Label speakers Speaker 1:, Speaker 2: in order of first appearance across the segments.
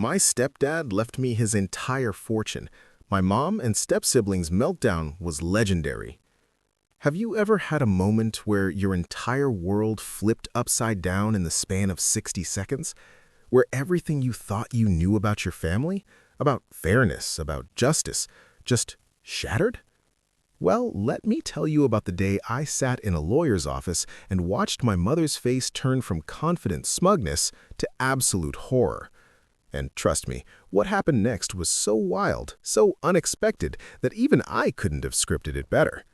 Speaker 1: My stepdad left me his entire fortune. My mom and step-siblings' meltdown was legendary. Have you ever had a moment where your entire world flipped upside down in the span of 60 seconds? Where everything you thought you knew about your family, about fairness, about justice, just shattered? Well, let me tell you about the day I sat in a lawyer's office and watched my mother's face turn from confident smugness to absolute horror. And trust me, what happened next was so wild, so unexpected, that even I couldn't have scripted it better.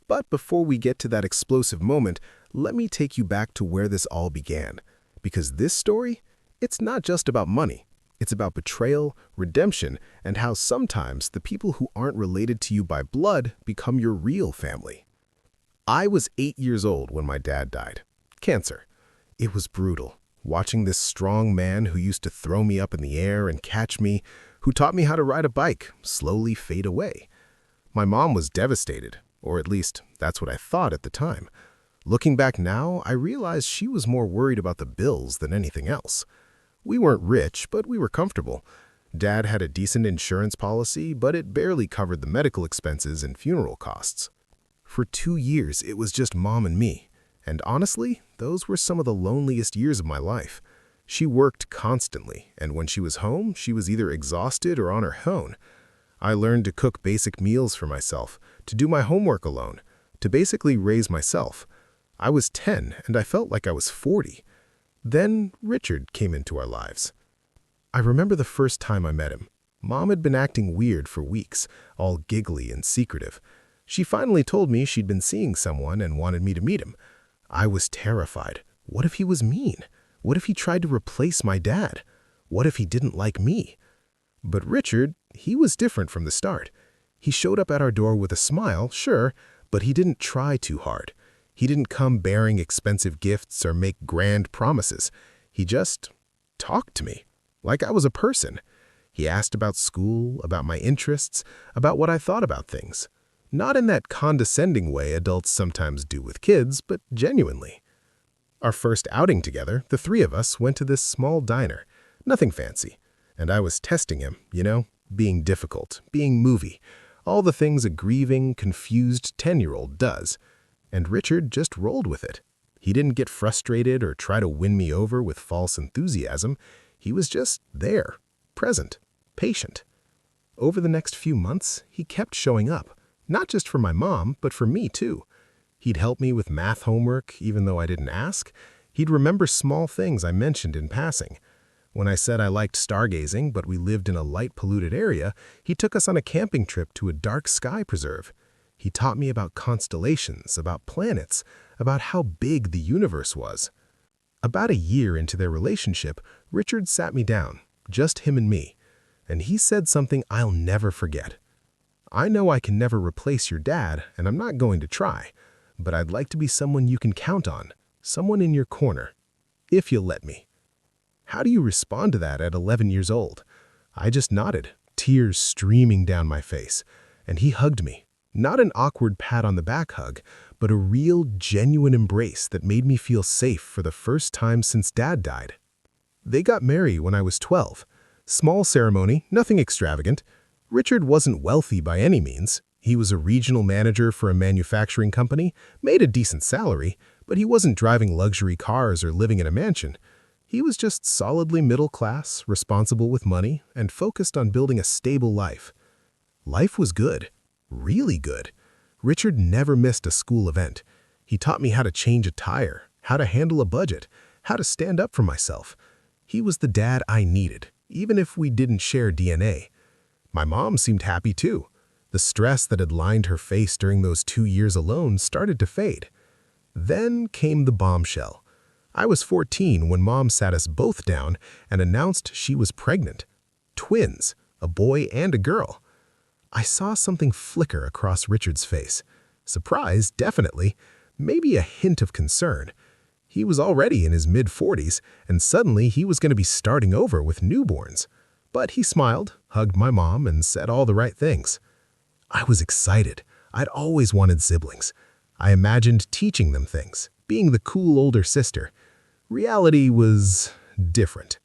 Speaker 1: But before we get to that explosive moment, let me take you back to where this all began. Because this story, it's not just about money. It's about betrayal, redemption, and how sometimes the people who aren't related to you by blood become your real family. I was 8 years old when my dad died. Cancer. It was brutal. Watching this strong man who used to throw me up in the air and catch me, who taught me how to ride a bike, slowly fade away. My mom was devastated, or at least that's what I thought at the time. Looking back now, I realized she was more worried about the bills than anything else. We weren't rich, but we were comfortable. Dad had a decent insurance policy, but it barely covered the medical expenses and funeral costs. For 2 years, it was just Mom and me. And honestly, those were some of the loneliest years of my life. She worked constantly, and when she was home, she was either exhausted or on her own. I learned to cook basic meals for myself, to do my homework alone, to basically raise myself. I was 10, and I felt like I was 40. Then Richard came into our lives. I remember the first time I met him. Mom had been acting weird for weeks, all giggly and secretive. She finally told me she'd been seeing someone and wanted me to meet him. I was terrified. What if he was mean? What if he tried to replace my dad? What if he didn't like me? But Richard, he was different from the start. He showed up at our door with a smile, sure, but he didn't try too hard. He didn't come bearing expensive gifts or make grand promises. He just talked to me, like I was a person. He asked about school, about my interests, about what I thought about things. Not in that condescending way adults sometimes do with kids, but genuinely. Our first outing together, the three of us went to this small diner. Nothing fancy. And I was testing him, being difficult, being movie, all the things a grieving, confused 10-year-old does. And Richard just rolled with it. He didn't get frustrated or try to win me over with false enthusiasm. He was just there, present, patient. Over the next few months, he kept showing up. Not just for my mom, but for me too. He'd help me with math homework, even though I didn't ask. He'd remember small things I mentioned in passing. When I said I liked stargazing, but we lived in a light-polluted area, he took us on a camping trip to a dark sky preserve. He taught me about constellations, about planets, about how big the universe was. About a year into their relationship, Richard sat me down, just him and me, and he said something I'll never forget. I know I can never replace your dad, and I'm not going to try, but I'd like to be someone you can count on, someone in your corner, if you'll let me. How do you respond to that at 11 years old? I just nodded, tears streaming down my face, and he hugged me. Not an awkward pat on the back hug, but a real, genuine embrace that made me feel safe for the first time since Dad died. They got married when I was 12. Small ceremony, nothing extravagant. Richard wasn't wealthy by any means. He was a regional manager for a manufacturing company, made a decent salary, but he wasn't driving luxury cars or living in a mansion. He was just solidly middle class, responsible with money, and focused on building a stable life. Life was good, really good. Richard never missed a school event. He taught me how to change a tire, how to handle a budget, how to stand up for myself. He was the dad I needed, even if we didn't share DNA. My mom seemed happy too. The stress that had lined her face during those 2 years alone started to fade. Then came the bombshell. I was 14 when Mom sat us both down and announced she was pregnant. Twins, a boy and a girl. I saw something flicker across Richard's face. Surprise, definitely. Maybe a hint of concern. He was already in his mid-40s, and suddenly he was going to be starting over with newborns. But he smiled, hugged my mom, and said all the right things. I was excited. I'd always wanted siblings. I imagined teaching them things, being the cool older sister. Reality was different.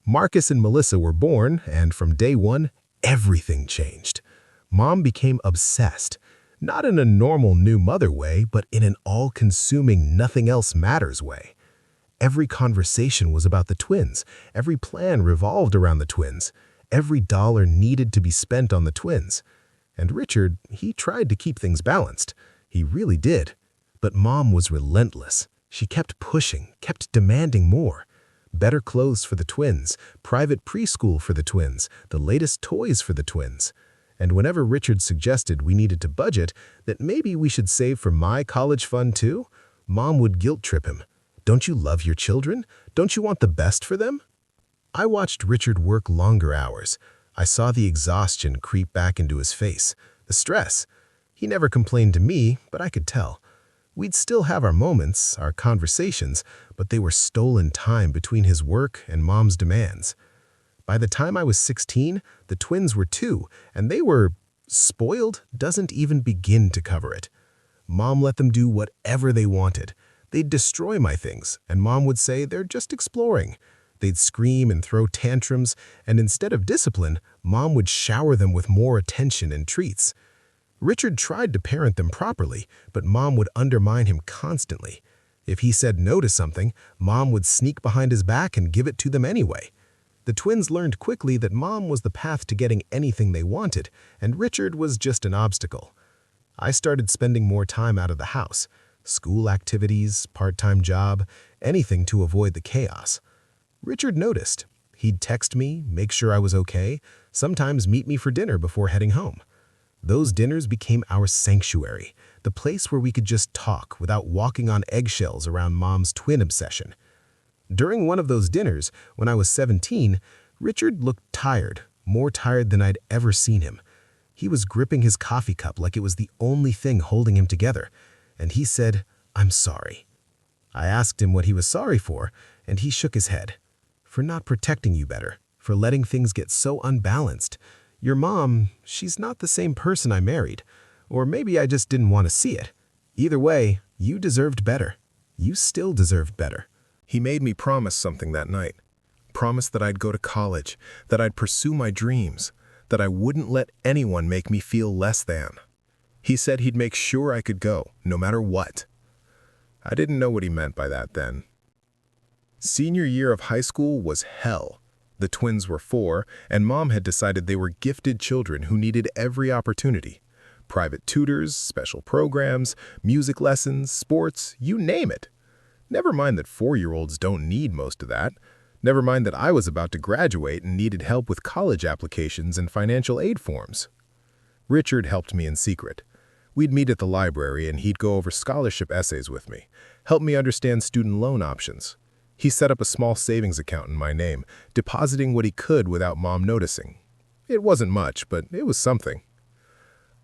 Speaker 1: Marcus and Melissa were born, and from day one, everything changed. Mom became obsessed, not in a normal new mother way, but in an all-consuming nothing else matters way. Every conversation was about the twins. Every plan revolved around the twins. Every dollar needed to be spent on the twins. And Richard, he tried to keep things balanced. He really did. But Mom was relentless. She kept pushing, kept demanding more. Better clothes for the twins, private preschool for the twins, the latest toys for the twins. And whenever Richard suggested we needed to budget, that maybe we should save for my college fund too, Mom would guilt trip him. Don't you love your children? Don't you want the best for them? I watched Richard work longer hours. I saw the exhaustion creep back into his face, the stress. He never complained to me, but I could tell. We'd still have our moments, our conversations, but they were stolen time between his work and Mom's demands. By the time I was 16, the twins were 2, and they were spoiled doesn't even begin to cover it. Mom let them do whatever they wanted. They'd destroy my things, and Mom would say they're just exploring. They'd scream and throw tantrums, and instead of discipline, Mom would shower them with more attention and treats. Richard tried to parent them properly, but Mom would undermine him constantly. If he said no to something, Mom would sneak behind his back and give it to them anyway. The twins learned quickly that Mom was the path to getting anything they wanted, and Richard was just an obstacle. I started spending more time out of the house. School activities, part-time job, anything to avoid the chaos. Richard noticed. He'd text me, make sure I was okay, sometimes meet me for dinner before heading home. Those dinners became our sanctuary, the place where we could just talk without walking on eggshells around Mom's twin obsession. During one of those dinners, when I was 17, Richard looked tired, more tired than I'd ever seen him. He was gripping his coffee cup like it was the only thing holding him together, and he said, "I'm sorry." I asked him what he was sorry for, and he shook his head. "For not protecting you better, for letting things get so unbalanced. Your mom, she's not the same person I married. Or maybe I just didn't want to see it. Either way, you deserved better. You still deserved better." He made me promise something that night. Promise that I'd go to college, that I'd pursue my dreams, that I wouldn't let anyone make me feel less than. He said he'd make sure I could go, no matter what. I didn't know what he meant by that then. Senior year of high school was hell. The twins were 4, and Mom had decided they were gifted children who needed every opportunity. Private tutors, special programs, music lessons, sports, you name it. Never mind that 4-year-olds don't need most of that. Never mind that I was about to graduate and needed help with college applications and financial aid forms. Richard helped me in secret. We'd meet at the library and he'd go over scholarship essays with me, help me understand student loan options. He set up a small savings account in my name, depositing what he could without Mom noticing. It wasn't much, but it was something.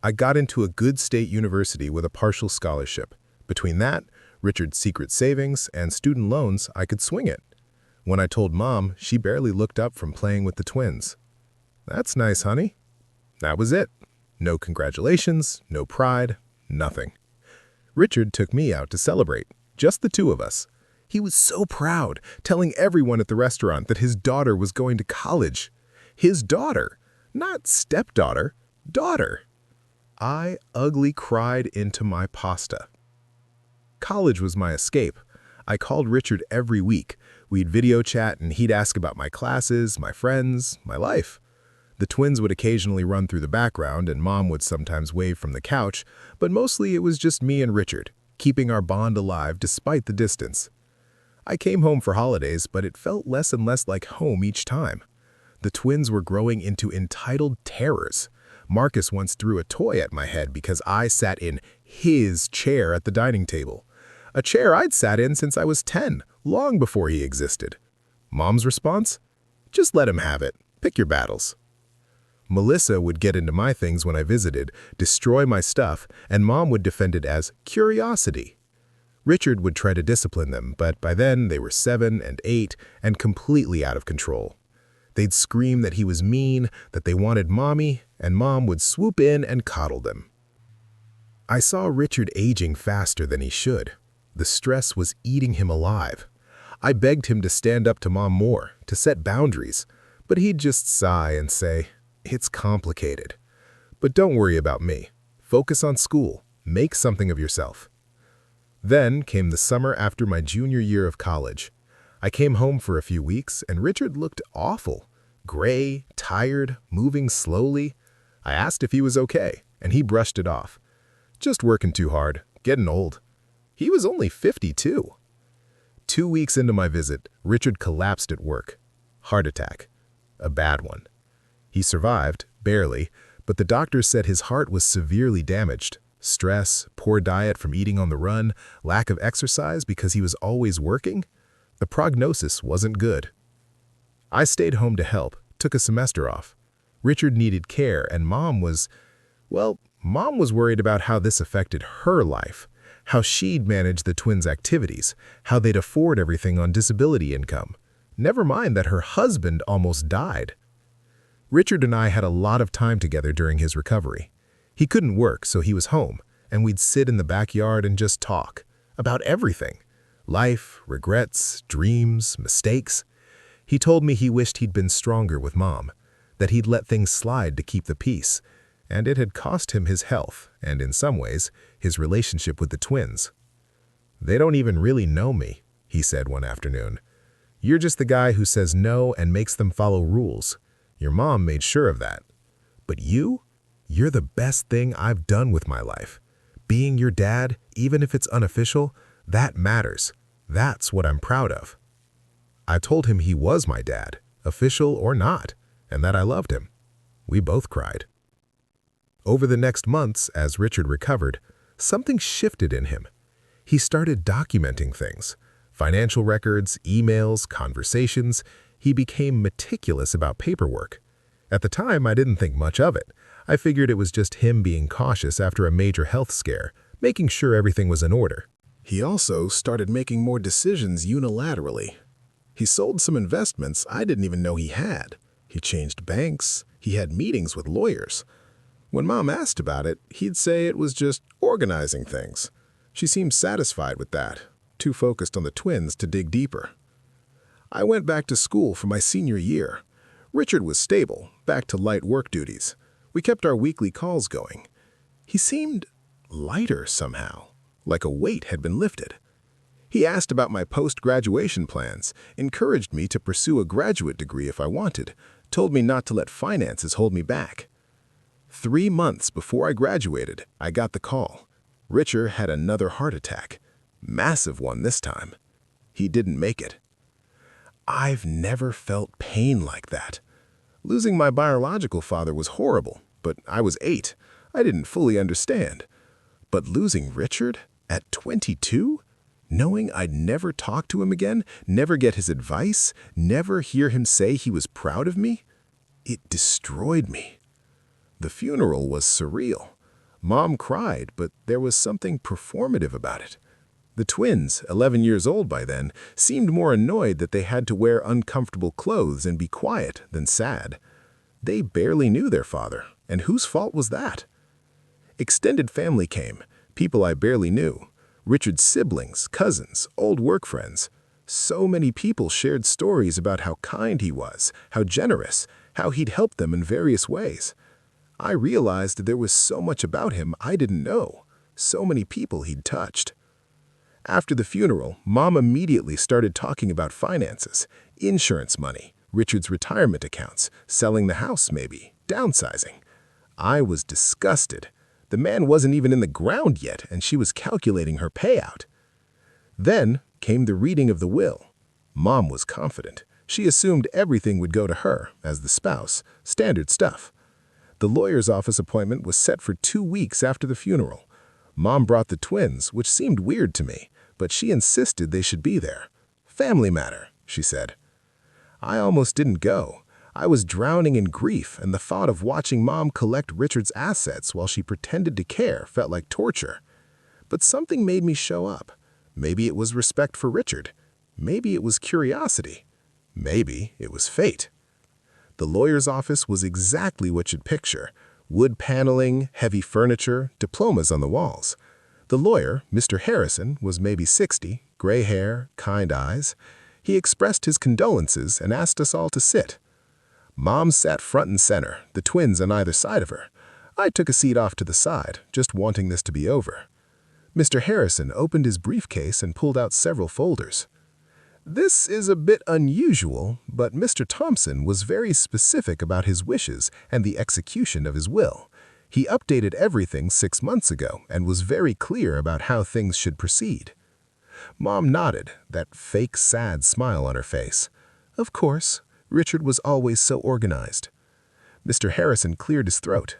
Speaker 1: I got into a good state university with a partial scholarship. Between that, Richard's secret savings, and student loans, I could swing it. When I told Mom, she barely looked up from playing with the twins. "That's nice, honey." That was it. No congratulations, no pride, nothing. Richard took me out to celebrate, just the 2 of us. He was so proud, telling everyone at the restaurant that his daughter was going to college. His daughter, not stepdaughter, daughter. I ugly cried into my pasta. College was my escape. I called Richard every week. We'd video chat and he'd ask about my classes, my friends, my life. The twins would occasionally run through the background and Mom would sometimes wave from the couch, but mostly it was just me and Richard, keeping our bond alive despite the distance. I came home for holidays, but it felt less and less like home each time. The twins were growing into entitled terrors. Marcus once threw a toy at my head because I sat in his chair at the dining table. A chair I'd sat in since I was 10, long before he existed. Mom's response? Just let him have it. Pick your battles. Melissa would get into my things when I visited, destroy my stuff, and Mom would defend it as curiosity. Richard would try to discipline them, but by then they were 7 and 8 and completely out of control. They'd scream that he was mean, that they wanted Mommy, and Mom would swoop in and coddle them. I saw Richard aging faster than he should. The stress was eating him alive. I begged him to stand up to Mom more, to set boundaries, but he'd just sigh and say, "It's complicated. But don't worry about me. Focus on school. Make something of yourself." Then came the summer after my junior year of college. I came home for a few weeks, and Richard looked awful. Gray, tired, moving slowly. I asked if he was okay, and he brushed it off. Just working too hard, getting old. He was only 52. 2 weeks into my visit, Richard collapsed at work. Heart attack. A bad one. He survived, barely, but the doctors said his heart was severely damaged. Stress, poor diet from eating on the run, lack of exercise because he was always working. The prognosis wasn't good. I stayed home to help, took a semester off. Richard needed care, and Mom was worried about how this affected her life, how she'd manage the twins' activities, how they'd afford everything on disability income. Never mind that her husband almost died. Richard and I had a lot of time together during his recovery. He couldn't work, so he was home, and we'd sit in the backyard and just talk about everything. Life, regrets, dreams, mistakes. He told me he wished he'd been stronger with Mom, that he'd let things slide to keep the peace, and it had cost him his health and, in some ways, his relationship with the twins. "They don't even really know me," he said one afternoon. "You're just the guy who says no and makes them follow rules. Your mom made sure of that. But you're the best thing I've done with my life. Being your dad, even if it's unofficial, that matters. That's what I'm proud of." I told him he was my dad, official or not, and that I loved him. We both cried. Over the next months, as Richard recovered, something shifted in him. He started documenting things. Financial records, emails, conversations. He became meticulous about paperwork. At the time, I didn't think much of it. I figured it was just him being cautious after a major health scare, making sure everything was in order. He also started making more decisions unilaterally. He sold some investments I didn't even know he had. He changed banks. He had meetings with lawyers. When Mom asked about it, he'd say it was just organizing things. She seemed satisfied with that, too focused on the twins to dig deeper. I went back to school for my senior year. Richard was stable, back to light work duties. We kept our weekly calls going. He seemed lighter somehow, like a weight had been lifted. He asked about my post-graduation plans, encouraged me to pursue a graduate degree if I wanted, told me not to let finances hold me back. 3 months before I graduated, I got the call. Richard had another heart attack. Massive one this time. He didn't make it. I've never felt pain like that. Losing my biological father was horrible, but I was 8. I didn't fully understand. But losing Richard at 22? Knowing I'd never talk to him again, never get his advice, never hear him say he was proud of me? It destroyed me. The funeral was surreal. Mom cried, but there was something performative about it. The twins, 11 years old by then, seemed more annoyed that they had to wear uncomfortable clothes and be quiet than sad. They barely knew their father, and whose fault was that? Extended family came, people I barely knew. Richard's siblings, cousins, old work friends. So many people shared stories about how kind he was, how generous, how he'd helped them in various ways. I realized there was so much about him I didn't know, so many people he'd touched. After the funeral, Mom immediately started talking about finances, insurance money, Richard's retirement accounts, selling the house maybe, downsizing. I was disgusted. The man wasn't even in the ground yet, and she was calculating her payout. Then came the reading of the will. Mom was confident. She assumed everything would go to her, as the spouse, standard stuff. The lawyer's office appointment was set for 2 weeks after the funeral. Mom brought the twins, which seemed weird to me, but she insisted they should be there. Family matter, she said. I almost didn't go. I was drowning in grief, and the thought of watching Mom collect Richard's assets while she pretended to care felt like torture. But something made me show up. Maybe it was respect for Richard. Maybe it was curiosity. Maybe it was fate. The lawyer's office was exactly what you'd picture. Wood paneling, heavy furniture, diplomas on the walls. The lawyer, Mr. Harrison, was maybe 60, gray hair, kind eyes.
Speaker 2: He expressed his condolences and asked us all to sit. Mom sat front and center, the twins on either side of her. I took a seat off to the side, just wanting this to be over. Mr. Harrison opened his briefcase and pulled out several folders. This is a bit unusual, but Mr. Thompson was very specific about his wishes and the execution of his will. He updated everything 6 months ago and was very clear about how things should proceed. Mom nodded, that fake sad smile on her face. Of course, Richard was always so organized. Mr. Harrison cleared his throat.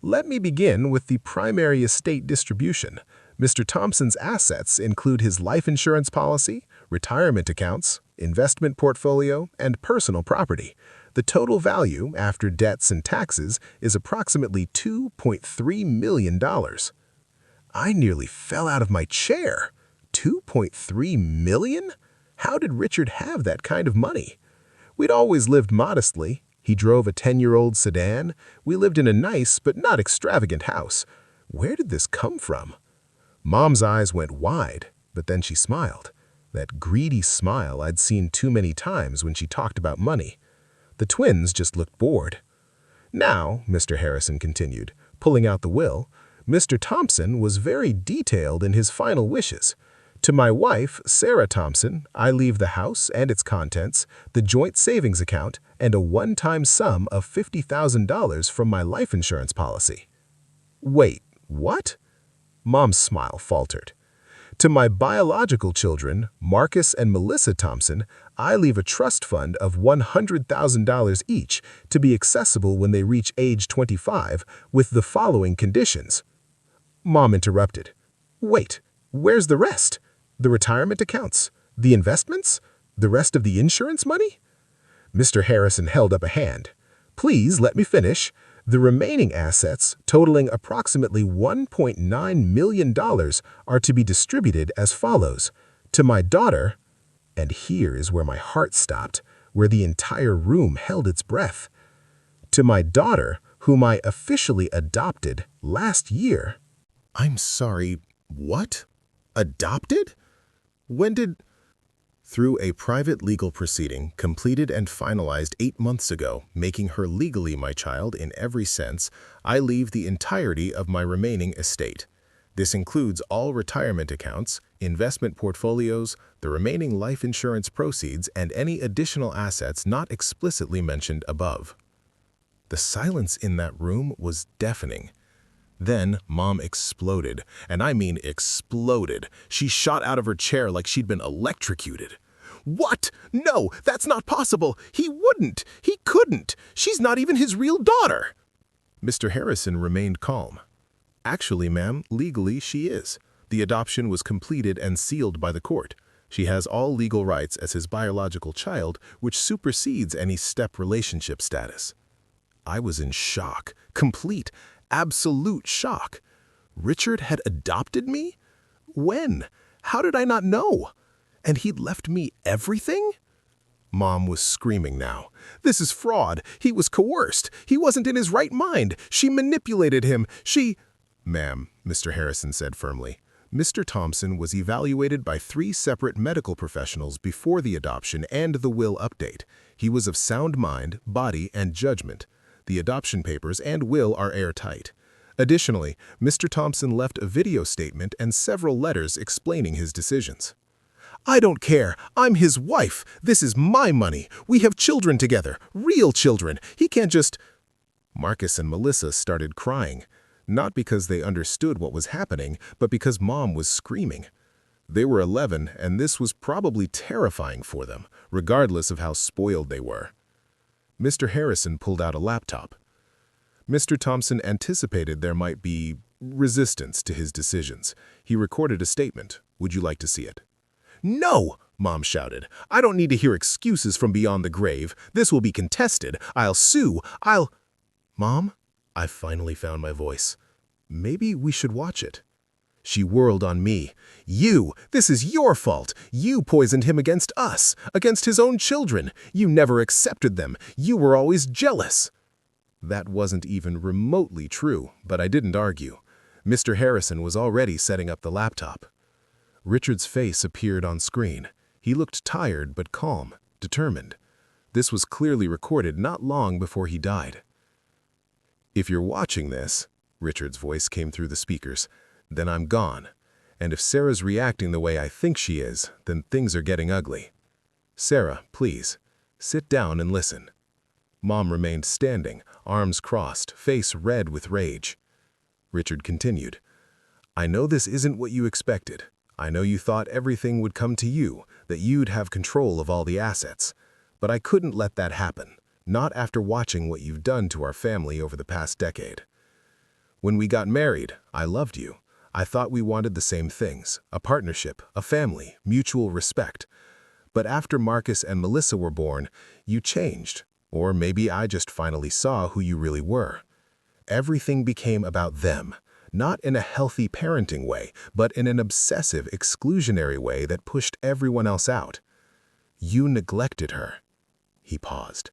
Speaker 2: Let me begin with the primary estate distribution. Mr. Thompson's assets include his life insurance policy, retirement accounts, investment portfolio, and personal property. The total value, after debts and taxes, is approximately $2.3 million. I nearly fell out of my chair. $2.3 million? How did Richard have that kind of money? We'd always lived modestly. He drove a 10-year-old sedan. We lived in a nice but not extravagant house. Where did this come from? Mom's eyes went wide, but then she smiled. That greedy smile I'd seen too many times when she talked about money. The twins just looked bored. Now, Mr. Harrison continued, pulling out the will, Mr. Thompson was very detailed in his final wishes. To my wife, Sarah Thompson, I leave the house and its contents, the joint savings account, and a one-time sum of $50,000 from my life insurance policy. Wait, what? Mom's smile faltered. To my biological children, Marcus and Melissa Thompson, I leave a trust fund of $100,000 each to be accessible when they reach age 25 with the following conditions. Mom interrupted. Wait, where's the rest? The retirement accounts? The investments? The rest of the insurance money? Mr. Harrison held up a hand. Please let me finish. The remaining assets, totaling approximately $1.9 million, are to be distributed as follows. To my daughter, and here is where my heart stopped, where the entire room held its breath. To my daughter, whom I officially adopted last year.
Speaker 1: I'm sorry, what? Adopted? When did... Through a private legal proceeding completed and finalized 8 months ago, making her legally my child in every sense, I leave the entirety of my remaining estate. This includes all retirement accounts, investment portfolios, the remaining life insurance proceeds, and any additional assets not explicitly mentioned above. The silence in that room was deafening. Then Mom exploded, and I mean exploded. She shot out of her chair like she'd been electrocuted. What? No, that's not possible. He wouldn't. He couldn't. She's not even his real daughter. Mr. Harrison remained calm. Actually, ma'am, legally she is. The adoption was completed and sealed by the court. She has all legal rights as his biological child, which supersedes any step relationship status. I was in shock, complete, absolute shock. Richard had adopted me? When? How did I not know? And he'd left me everything? Mom was screaming now. This is fraud. He was coerced. He wasn't in his right mind. She manipulated him. Ma'am, Mr. Harrison said firmly, Mr. Thompson was evaluated by 3 separate medical professionals before the adoption and the will update. He was of sound mind, body, and judgment. The adoption papers and will are airtight. Additionally, Mr. Thompson left a video statement and several letters explaining his decisions. I don't care. I'm his wife. This is my money. We have children together, real children. He can't just... Marcus and Melissa started crying, not because they understood what was happening, but because Mom was screaming. They were 11, and this was probably terrifying for them, regardless of how spoiled they were. Mr. Harrison pulled out a laptop. Mr. Thompson anticipated there might be resistance to his decisions. He recorded a statement. Would you like to see it? No, Mom shouted. I don't need to hear excuses from beyond the grave. This will be contested. I'll sue. Mom? I finally found my voice. Maybe we should watch it. She whirled on me. You! This is your fault! You poisoned him against us, against his own children. You never accepted them. You were always jealous. That wasn't even remotely true, but I didn't argue. Mr. Harrison was already setting up the laptop. Richard's face appeared on screen.
Speaker 2: He looked tired but calm, determined. This was clearly recorded not long before he died. "If you're watching this," Richard's voice came through the speakers, "then I'm gone. And if Sarah's reacting the way I think she is, then things are getting ugly. Sarah, please, sit down and listen." Mom remained standing, arms crossed, face red with rage. Richard continued, "I know this isn't what you expected. I know you thought everything would come to you, that you'd have control of all the assets. But I couldn't let that happen, not after watching what you've done to our family over the past decade. When we got married, I loved you. I thought we wanted the same things, a partnership, a family, mutual respect. But after Marcus and Melissa were born, you changed. Or maybe I just finally saw who you really were. Everything became about them, not in a healthy parenting way, but in an obsessive, exclusionary way that pushed everyone else out. You neglected her." He paused.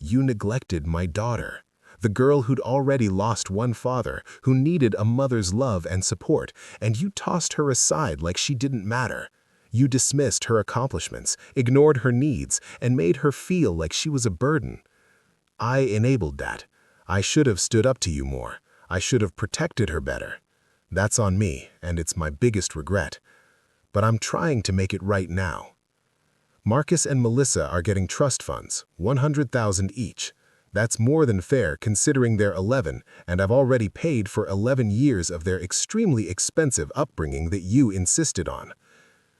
Speaker 2: "You neglected my daughter, the girl who'd already lost one father, who needed a mother's love and support, and you tossed her aside like she didn't matter. You dismissed her accomplishments, ignored her needs, and made her feel like she was a burden. I enabled that. I should have stood up to you more. I should have protected her better. That's on me, and it's my biggest regret. But I'm trying to make it right now. Marcus and Melissa are getting trust funds, $100,000 each. That's more than fair considering they're 11, and I've already paid for 11 years of their extremely expensive upbringing that you insisted on.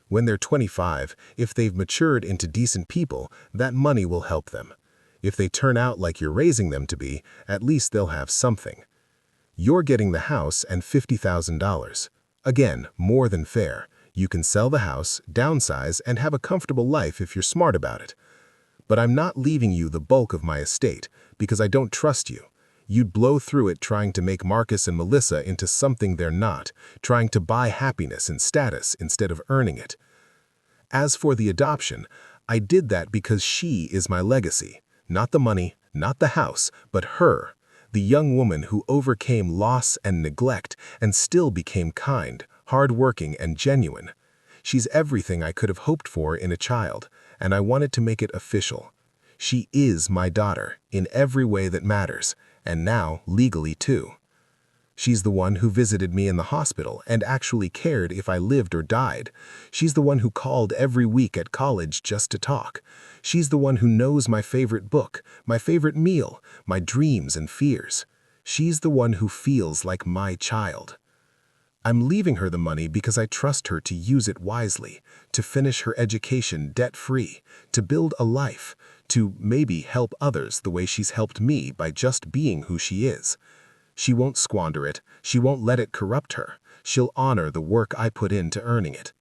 Speaker 2: When they're 25, if they've matured into decent people, that money will help them. If they turn out like you're raising them to be, at least they'll have something. You're getting the house and $50,000. Again, more than fair. You can sell the house, downsize, and have a comfortable life if you're smart about it. But I'm not leaving you the bulk of my estate, because I don't trust you. You'd blow through it trying to make Marcus and Melissa into something they're not, trying to buy happiness and status instead of earning it. As for the adoption, I did that because she is my legacy. Not the money, not the house, but her, the young woman who overcame loss and neglect and still became kind, hardworking, and genuine. She's everything I could have hoped for in a child, and I wanted to make it official. She is my daughter, in every way that matters, and now legally too. She's the one who visited me in the hospital and actually cared if I lived or died. She's the one who called every week at college just to talk. She's the one who knows my favorite book, my favorite meal, my dreams and fears. She's the one who feels like my child. I'm leaving her the money because I trust her to use it wisely, to finish her education debt-free, to build a life, to maybe help others the way she's helped me by just being who she is. She won't squander it. She won't let it corrupt her. She'll honor the work I put into earning it.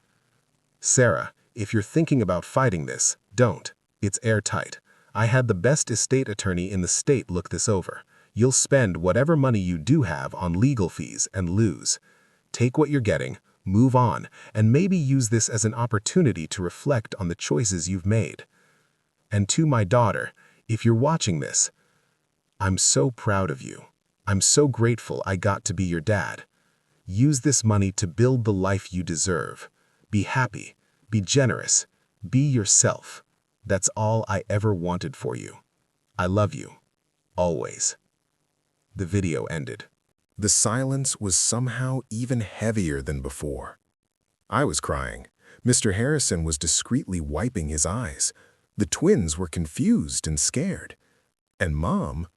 Speaker 2: Sarah, if you're thinking about fighting this, don't. It's airtight. I had the best estate attorney in the state look this over. You'll spend whatever money you do have on legal fees and lose. Take what you're getting, move on, and maybe use this as an opportunity to reflect on the choices you've made. And to my daughter, if you're watching this, I'm so proud of you. I'm so grateful I got to be your dad. Use this money to build the life you deserve. Be happy, be generous, be yourself. That's all I ever wanted for you. I love you. Always. The video ended.
Speaker 1: The silence was somehow even heavier than before. I was crying. Mr. Harrison was discreetly wiping his eyes. The twins were confused and scared. And Mom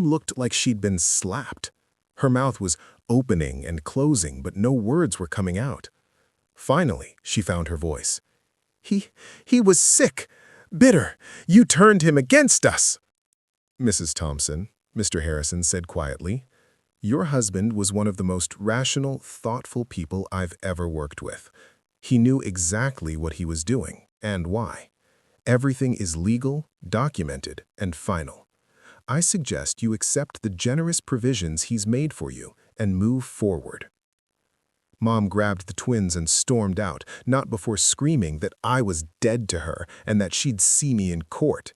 Speaker 1: looked like she'd been slapped. Her mouth was opening and closing, but no words were coming out. Finally, she found her voice. He was sick, bitter. You turned him against us." "Mrs. Thompson," Mr. Harrison said quietly, "your husband was one of the most rational, thoughtful people I've ever worked with. He knew exactly what he was doing and why. Everything is legal, documented, and final. I suggest you accept the generous provisions he's made for you and move forward." Mom grabbed the twins and stormed out, not before screaming that I was dead to her and that she'd see me in court.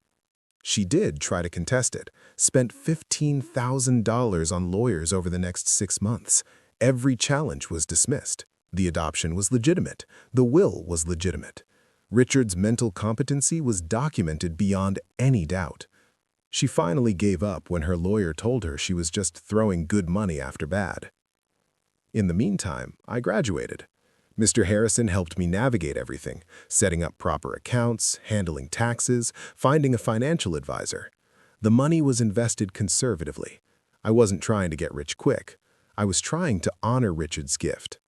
Speaker 1: She did try to contest it, spent $15,000 on lawyers over the next 6 months. Every challenge was dismissed. The adoption was legitimate. The will was legitimate.
Speaker 2: Richard's mental competency was documented beyond any doubt. She finally gave up when her lawyer told her she was just throwing good money after bad. In the meantime, I graduated. Mr. Harrison helped me navigate everything, setting up proper accounts, handling taxes, finding a financial advisor. The money was invested conservatively. I wasn't trying to get rich quick. I was trying to honor Richard's gift.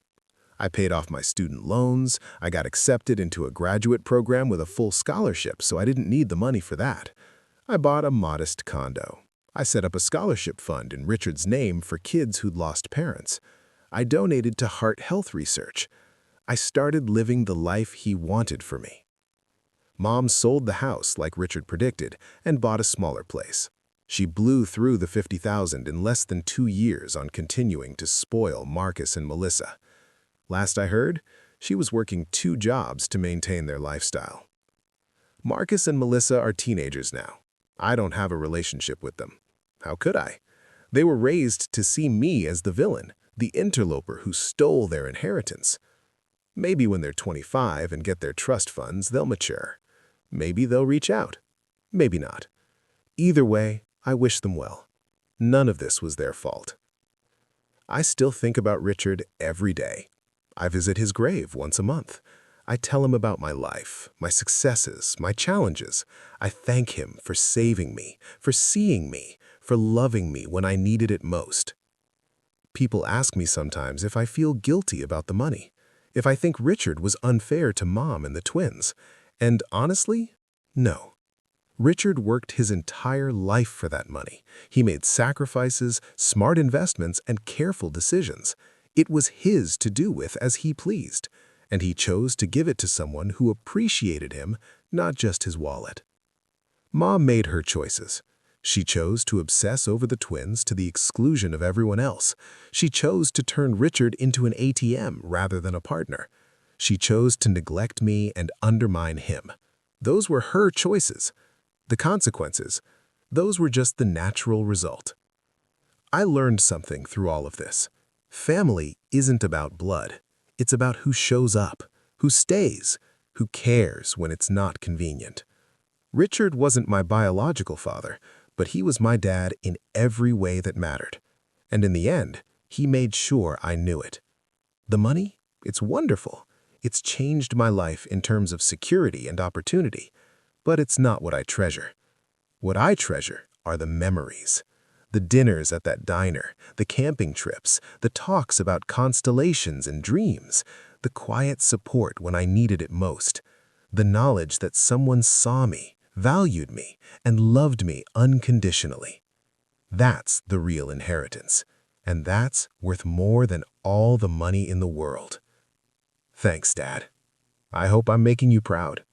Speaker 2: I paid off my student loans, I got accepted into a graduate program with a full scholarship, so I didn't need the money for that. I bought a modest condo. I set up a scholarship fund in Richard's name for kids who'd lost parents. I donated to heart health research. I started living the life he wanted for me. Mom sold the house like Richard predicted and bought a smaller place. She blew through the $50,000 in less than 2 years on continuing to spoil Marcus and Melissa. Last I heard, she was working 2 jobs to maintain their lifestyle. Marcus and Melissa are teenagers now. I don't have a relationship with them. How could I? They were raised to see me as the villain, the interloper who stole their inheritance. Maybe when they're 25 and get their trust funds, they'll mature. Maybe they'll reach out. Maybe not. Either way, I wish them well. None of this was their fault. I still think about Richard every day. I visit his grave once a month. I tell him about my life, my successes, my challenges. I thank him for saving me, for seeing me, for loving me when I needed it most. People ask me sometimes if I feel guilty about the money, if I think Richard was unfair to Mom and the twins. And honestly, no. Richard worked his entire life for that money. He made sacrifices, smart investments, and careful decisions. It was his to do with as he pleased, and he chose to give it to someone who appreciated him, not just his wallet. Mom made her choices. She chose to obsess over the twins to the exclusion of everyone else. She chose to turn Richard into an ATM rather than a partner. She chose to neglect me and undermine him. Those were her choices. The consequences, those were just the natural result. I learned something through all of this. Family isn't about blood. It's about who shows up, who stays, who cares when it's not convenient. Richard wasn't my biological father, but he was my dad in every way that mattered. And in the end, he made sure I knew it. The money? It's wonderful. It's changed my life in terms of security and opportunity. But it's not what I treasure. What I treasure are the memories. The dinners at that diner, the camping trips, the talks about constellations and dreams, the quiet support when I needed it most, the knowledge that someone saw me, valued me, and loved me unconditionally. That's the real inheritance, and that's worth more than all the money in the world. Thanks, Dad. I hope I'm making you proud.